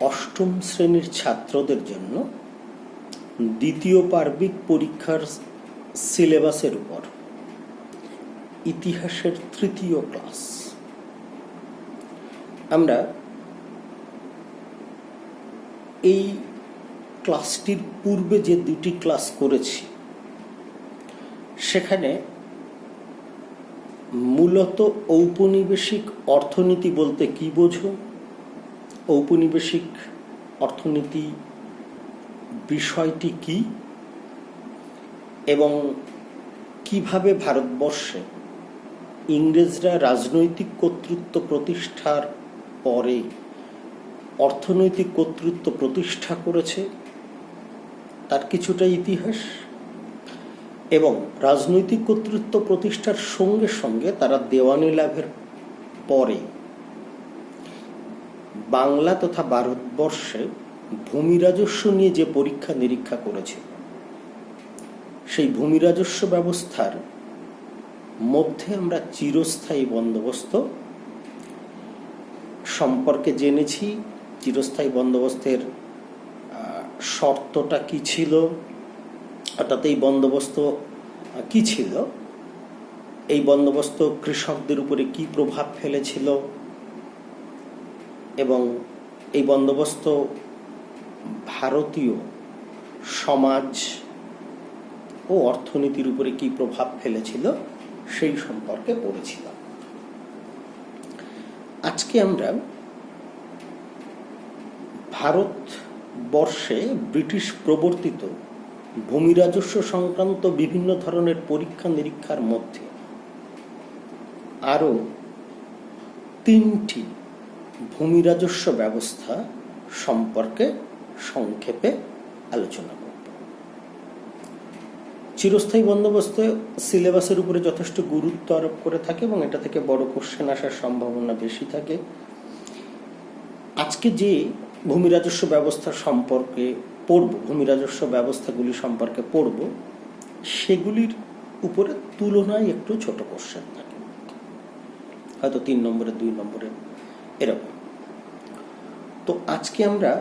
অষ্টম শ্রেণীর ছাত্রদের জন্য দ্বিতীয় পার্বিক পরীক্ষার সিলেবাসের উপর ইতিহাসের তৃতীয় ক্লাস। আমরা এই ক্লাসটির পূর্বে যে দুটি ক্লাস করেছি সেখানে মূলত ঔপনিবেশিক অর্থনীতি বলতে কি বোঝো, ঔপনিবেশিক অর্থনীতি বিষয়টি কি এবং কিভাবে ভারতবর্ষে ইংরেজরা রাজনৈতিক কর্তৃত্ব প্রতিষ্ঠার পরে অর্থনৈতিক কর্তৃত্ব প্রতিষ্ঠা করেছে তার কিছুটা ইতিহাস, এবং রাজনৈতিক কর্তৃত্ব প্রতিষ্ঠার সঙ্গে সঙ্গে তারা দেওয়ানি লাভের পরে বাংলা তথা ভারতবর্ষে ভূমি রাজস্ব নিয়ে যে পরীক্ষা নিরীক্ষা করেছে সেই ভূমি রাজস্ব ব্যবস্থার মধ্যে আমরা চিরস্থায়ী বন্দোবস্ত সম্পর্কে জেনেছি। চিরস্থায়ী বন্দোবস্তের শর্তটা কি ছিল, অর্থাৎ এই বন্দোবস্ত কি ছিল, এই বন্দোবস্ত কৃষকদের উপরে কি প্রভাব ফেলেছিল এবং এই বন্দোবস্ত ভারতীয় সমাজ ও অর্থনীতির উপরে কি প্রভাব ফেলেছিল সেই সম্পর্কে পড়েছিলাম। আজকে আমরা ভারতবর্ষে ব্রিটিশ প্রবর্তিত ভূমি রাজস্ব সংক্রান্ত বিভিন্ন ধরনের পরীক্ষা নিরীক্ষার মধ্যে আরও তিনটি ভূমি রাজস্ব ব্যবস্থা সম্পর্কে সংক্ষেপে আলোচনা করব। চিরস্থায়ী বন্দোবস্ত সিলেবাসের উপরে যথেষ্ট গুরুত্ব আরোপ করে থাকে এবং এটা থেকে বড় কোশ্চেন আসার সম্ভাবনা বেশি থাকে। আজকে যে ভূমি রাজস্ব ব্যবস্থা সম্পর্কে পড়ব, ভূমি রাজস্ব ব্যবস্থাগুলি সম্পর্কে পড়ব, সেগুলির উপরে তুলনায় একটু ছোট কোশ্চেন থাকে, হয়তো 3 নম্বরে 2 নম্বরে এরকম। তো আজকে আমরা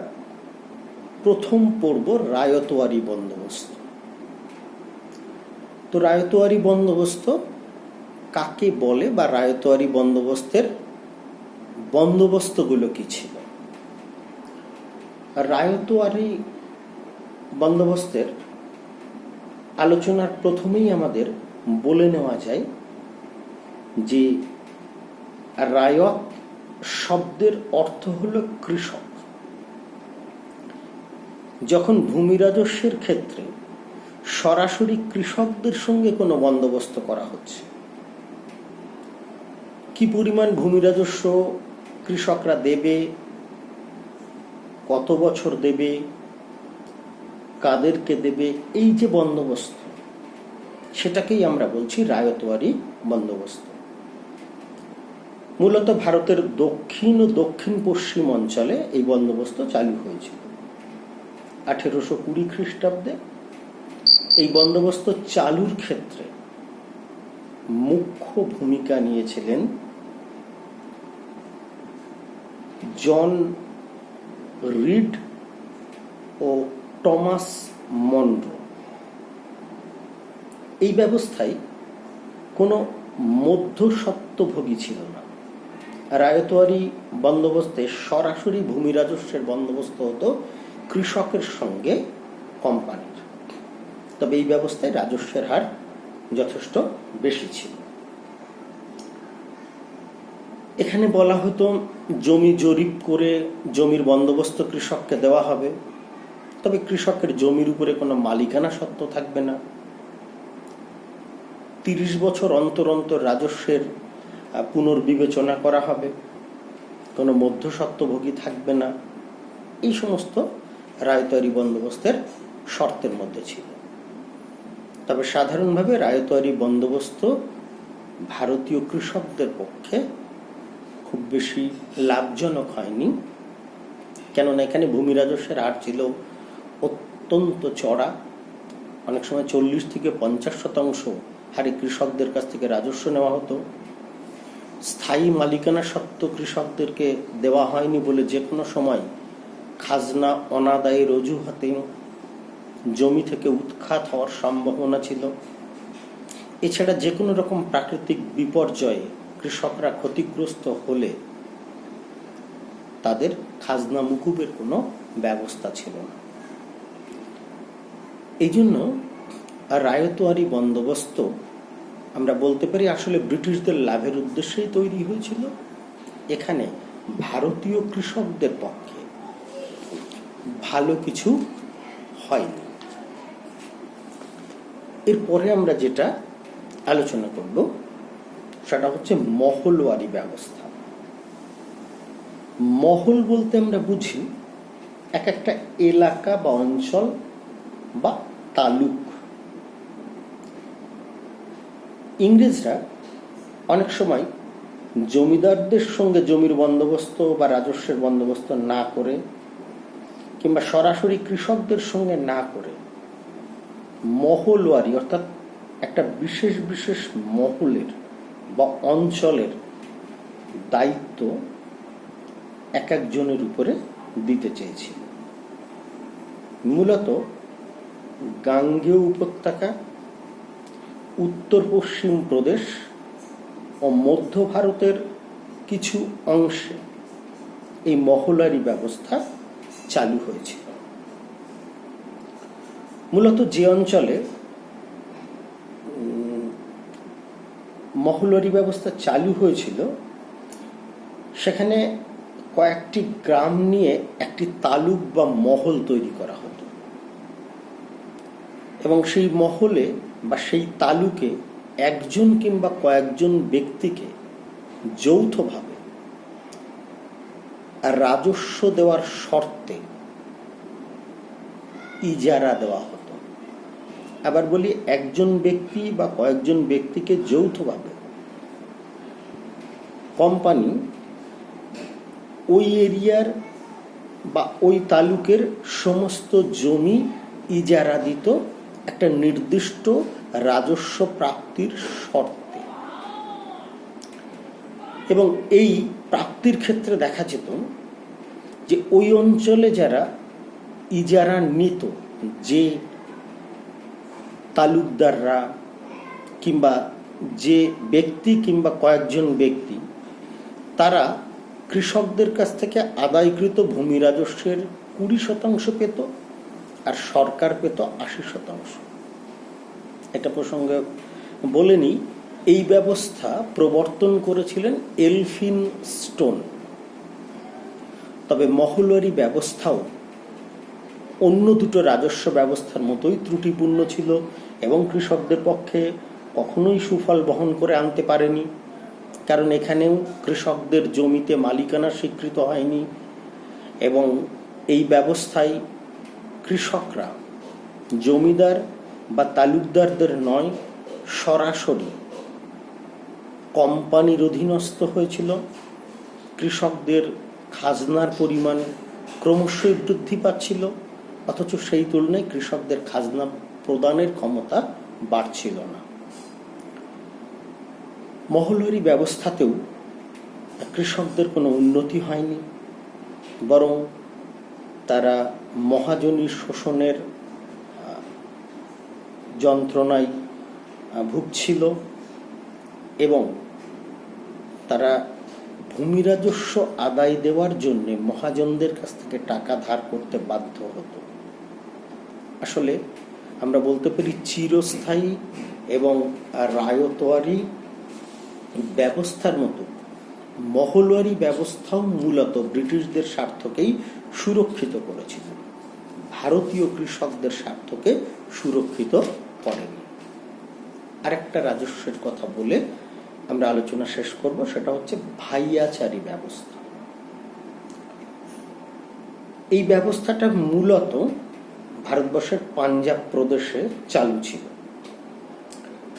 প্রথম পড়ব রায়তওয়ারি বন্দোবস্ত। তো রায়তওয়ারি বন্দোবস্ত কাকে বলে বা রায়তওয়ারি বন্দোবস্তের বন্দোবস্তগুলো কি ছিল? রায়তওয়ারি বন্দোবস্তের আলোচনার প্রথমেই আমাদের বলে নেওয়া যায় যে রায়ত শব্দের অর্থ হলো কৃষক। যখন ভূমি রাজস্বের ক্ষেত্রে সরাসরি কৃষকদের সঙ্গে কোনো বন্দোবস্ত করা হচ্ছে, কি পরিমাণ ভূমি রাজস্ব কৃষকরা দেবে, কত বছর দেবে, কাদেরকে দেবে, এই যে বন্দোবস্ত, সেটাকেই আমরা বলছি রায়তওয়ারি বন্দোবস্ত। মূলত ভারতের দক্ষিণ ও দক্ষিণ পশ্চিম অঞ্চলে এই বন্দোবস্ত চালু হয়েছিল 1820 খ্রিস্টাব্দে। এই বন্দোবস্ত চালুর ক্ষেত্রে মুখ্য ভূমিকা নিয়েছিলেন জন রিড ও টমাস মনরো। এই ব্যবস্থায় কোনো মধ্যস্বত্বভোগী ছিল না। রায়তওয়ারি বন্দোবস্তে সরাসরি ভূমি রাজস্বের বন্দোবস্ত হতো কৃষকের সঙ্গে কোম্পানির, তবে এই ব্যবস্থায় রাজস্বের হার যথেষ্ট বেশি ছিল। এখানে বলা হতো জমি জরিপ করে জমির বন্দোবস্ত কৃষককে দেওয়া হবে, তবে কৃষকের জমির উপরে কোনো মালিকানা সত্ত্ব থাকবে না। 30 বছর অন্তর অন্তর রাজস্বের পুনর্বিবেচনা করা হবে, কোনো মধ্যস্বত্বভোগী থাকবে না। এই সমস্ত রায়তওয়ারি বন্দোবস্তের শর্তের মধ্যে ছিল। তবে সাধারণভাবে রায়তওয়ারি বন্দোবস্ত ভারতীয় কৃষকদের পক্ষে খুব বেশি লাভজনক হয়নি, কেননা এখানে ভূমি রাজস্বের হার ছিল অত্যন্ত চড়া। অনেক সময় 40 থেকে 50% হারে কৃষকদের কাছ থেকে রাজস্ব নেওয়া হতো। স্থায়ী মালিকানা সত্ত্ব কৃষকদেরকে দেওয়া হয়নি বলে যে কোনো সময় খাজনা অনাদায়ের অজুহাতে জমি থেকে উৎখাত হওয়ার সম্ভাবনা ছিল। এছাড়া যে কোনো রকম প্রাকৃতিক বিপর্যয়ে কৃষকরা ক্ষতিগ্রস্ত হলে তাদের খাজনা মুকুবের কোনো ব্যবস্থা ছিল না। এই জন্য রায়তোয়ারি বন্দোবস্ত আমরা বলতে পারি আসলে ব্রিটিশদের লাভের উদ্দেশ্যেই তৈরি হয়েছিল। এখানে ভারতীয় কৃষকদের পক্ষে ভালো কিছু হয়নি। এরপরে আমরা যেটা আলোচনা করব সেটা হচ্ছে মহলওয়ারি ব্যবস্থা। মহল বলতে আমরা বুঝি এক একটা এলাকা বা অঞ্চল বা তালুক। ইংরেজরা অনেক সময় জমিদারদের সঙ্গে জমির বন্দোবস্ত বা রাজস্বের বন্দোবস্ত না করে কিংবা সরাসরি কৃষকদের সঙ্গে না করে মহলওয়ারি অর্থাৎ একটা বিশেষ বিশেষ মহলের বা অঞ্চলের দায়িত্ব এক একজনের উপরে দিতে চেয়েছিল। মূলত গাঙ্গেয় উপত্যকা, উত্তর পশ্চিম প্রদেশ ও মধ্য ভারতের কিছু অংশে এই মহলওয়ারি ব্যবস্থা চালু হয়েছিল। মূলত যে অঞ্চলে মহলওয়ারি ব্যবস্থা চালু হয়েছিল সেখানে কয়েকটি গ্রাম নিয়ে একটি তালুক বা মহল তৈরি করা হতো এবং সেই মহলে বা সেই তালুকে একজন কিংবা কয়েকজন ব্যক্তিকে যৌথভাবে রাজস্ব দেওয়ার শর্তে ইজারা দেওয়া হতো। আবার বলি, একজন ব্যক্তি বা কয়েকজন ব্যক্তিকে যৌথভাবে কোম্পানি ওই এরিয়ার বা ওই তালুকের সমস্ত জমি ইজারা দিত একটা নির্দিষ্ট রাজস্ব প্রাপ্তির শর্তে। এবং এই প্রাপ্তির ক্ষেত্রে দেখা যেত যে ওই অঞ্চলে যারা ইজারা নিত, যে তালুকদাররা কিংবা যে ব্যক্তি কিংবা কয়েকজন ব্যক্তি, তারা কৃষকদের কাছ থেকে আদায়কৃত ভূমি রাজস্বের 20% পেত আর সরকার পেত 80%। এটা প্রসঙ্গে বলে নিই, এই ব্যবস্থা প্রবর্তন করেছিলেন এলফিনস্টোন। তবে মহলওয়ারি ব্যবস্থাও অন্য দুটো রাজস্ব ব্যবস্থার মতোই ত্রুটিপূর্ণ ছিল এবং কৃষকদের পক্ষে কখনোই সুফল বহন করে আনতে পারেনি। কারণ এখানেও কৃষকদের জমিতে মালিকানা স্বীকৃত হয়নি এবং এই ব্যবস্থায় কৃষকরা জমিদার বা তালুকদারদের নয়, সরাসরি কোম্পানির অধীনস্থ হয়েছিল। কৃষকদের খাজনার পরিমাণ ক্রমশই বৃদ্ধি পাচ্ছিল, অথচ সেই তুলনায় কৃষকদের খাজনা প্রদানের ক্ষমতা বাড়ছিল না। মহলওয়ারি ব্যবস্থাতেও কৃষকদের কোনো উন্নতি হয়নি, বরং তারা মহাজনী শোষণের যন্ত্রণায় ভুগছিল এবং তারা ভূমি রাজস্ব আদায় দেওয়ার জন্য মহাজনদের কাছ থেকে টাকা ধার করতে বাধ্য হতো। আসলে আমরা বলতে পারি চিরস্থায়ী এবং রায়তোয়ারি ব্যবস্থার মতো মহলওয়ারি ব্যবস্থাও মূলত ব্রিটিশদের স্বার্থকেই সুরক্ষিত করেছিল, ভারতীয় কৃষকদের স্বার্থকে সুরক্ষিত করেনি। আরেকটা রাজস্বের কথা বলে আমরা আলোচনা শেষ করব, সেটা হচ্ছে ভাইয়াচারি ব্যবস্থা। এই ব্যবস্থাটা মূলত ভারতবর্ষের পাঞ্জাব প্রদেশে চালু ছিল।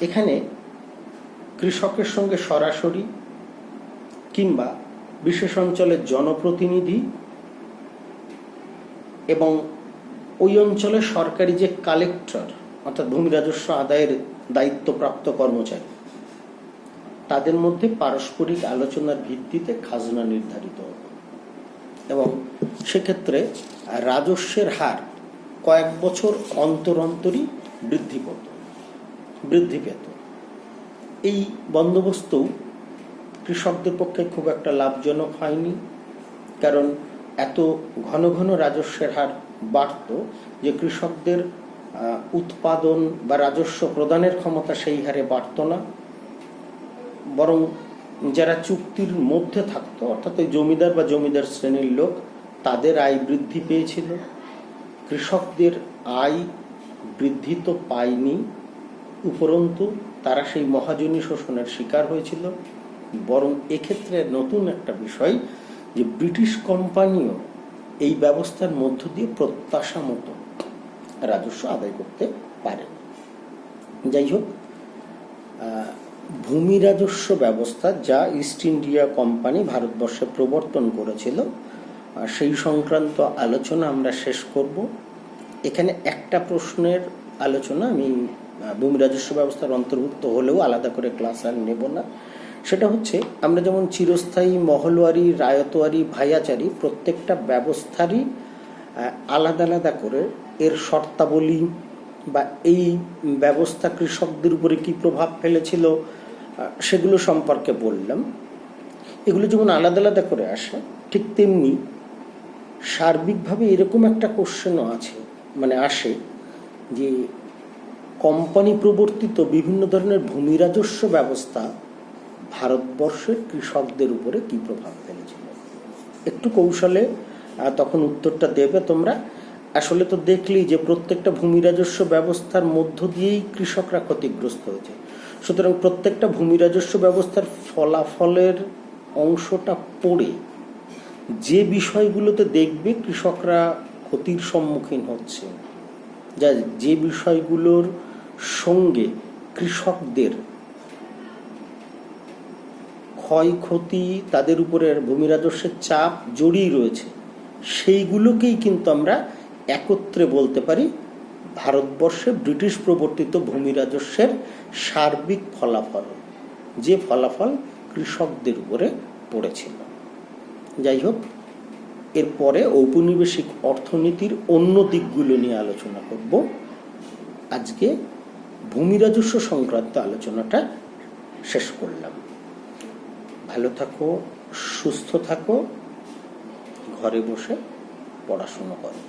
এখানে কৃষকের সঙ্গে সরাসরি কিংবা বিশেষ অঞ্চলের জনপ্রতিনিধি এবং ওই অঞ্চলের সরকারি যে কালেক্টর অর্থাৎ ভূমি রাজস্ব আদায়ের দায়িত্বপ্রাপ্ত কর্মচারী, তাদের মধ্যে পারস্পরিক আলোচনার ভিত্তিতে খাজনা নির্ধারিত হতো। এবং সেক্ষেত্রে রাজস্বের হার কয়েক বছর অন্তর অন্তরই বৃদ্ধি পেত। এই বন্দোবস্ত কৃষকদের পক্ষে খুব একটা লাভজনক হয়নি, কারণ এত ঘন ঘন রাজস্বের হার বাড়ত যে কৃষকদের উৎপাদন বা রাজস্ব প্রদানের ক্ষমতা সেই হারে বাড়ত না, বরং যারা চুক্তির মধ্যে থাকতো, অর্থাৎ ওই জমিদার বা জমিদার শ্রেণীর লোক, তাদের আয় বৃদ্ধি পেয়েছিল। কৃষকদের আয় বৃদ্ধি তো পায়নি, উপরন্তু তারা সেই মহাজনী শোষণের শিকার হয়েছিল। বরং এক্ষেত্রে নতুন একটা বিষয় যে ব্রিটিশ কোম্পানিও এই ব্যবস্থার মধ্য দিয়ে প্রত্যাশা মতো রাজস্ব আদায় করতে পারে। যাই হোক, ভূমি রাজস্ব ব্যবস্থা যা ইস্ট ইন্ডিয়া কোম্পানি ভারতবর্ষে প্রবর্তন করেছিল, সেই সংক্রান্ত আলোচনা আমরা শেষ করব। এখানে একটা প্রশ্নের আলোচনা আমি ভূমি রাজস্ব ব্যবস্থার অন্তর্ভুক্ত হলেও আলাদা করে ক্লাস আর নেব না। সেটা হচ্ছে, আমরা যেমন চিরস্থায়ী, মহলওয়ারি, রায়তওয়ারি, ভাইয়াচারি প্রত্যেকটা ব্যবস্থারই আলাদা আলাদা করে এর শর্তাবলী বা এই ব্যবস্থা কৃষকদের উপরে কি প্রভাব ফেলেছিল সেগুলো সম্পর্কে বললাম। এগুলো যেমন আলাদা আলাদা করে আসে, ঠিক তেমনি সার্বিকভাবে এরকম একটা কোশ্চেনও আসে যে কোম্পানি প্রবর্তিত বিভিন্ন ধরনের ভূমি রাজস্ব ব্যবস্থা ভারতবর্ষের কৃষকদের উপরে কি প্রভাব ফেলেছিল। একটু কৌশলে তখন উত্তরটা দেবে তোমরা। আসলে তো দেখলি যে প্রত্যেকটা ভূমি রাজস্ব ব্যবস্থার মধ্য দিয়েই কৃষকরা ক্ষতিগ্রস্ত হয়েছে। সুতরাং প্রত্যেকটা ভূমি রাজস্ব ব্যবস্থার ফলাফলের অংশটা পড়ে যে বিষয়গুলোতে দেখবে কৃষকরা ক্ষতির সম্মুখীন হচ্ছে, যে বিষয়গুলোর সঙ্গে কৃষকদের ক্ষয়ক্ষতি, তাদের উপরে ভূমি রাজস্বের চাপ জড়িয়ে রয়েছে, সেইগুলোকেই কিন্তু আমরা একত্রে বলতে পারি ভারতবর্ষে ব্রিটিশ প্রবর্তিত ভূমি রাজস্বের সার্বিক ফলাফল, যে ফলাফল কৃষকদের উপরে পড়েছিল। যাই হোক, এরপরে ঔপনিবেশিক অর্থনীতির অন্য দিকগুলো নিয়ে আলোচনা করব। আজকে ভূমি রাজস্ব সংক্রান্ত আলোচনাটা শেষ করলাম। ভালো থাকো, সুস্থ থাকো, ঘরে বসে পড়াশুনো করো।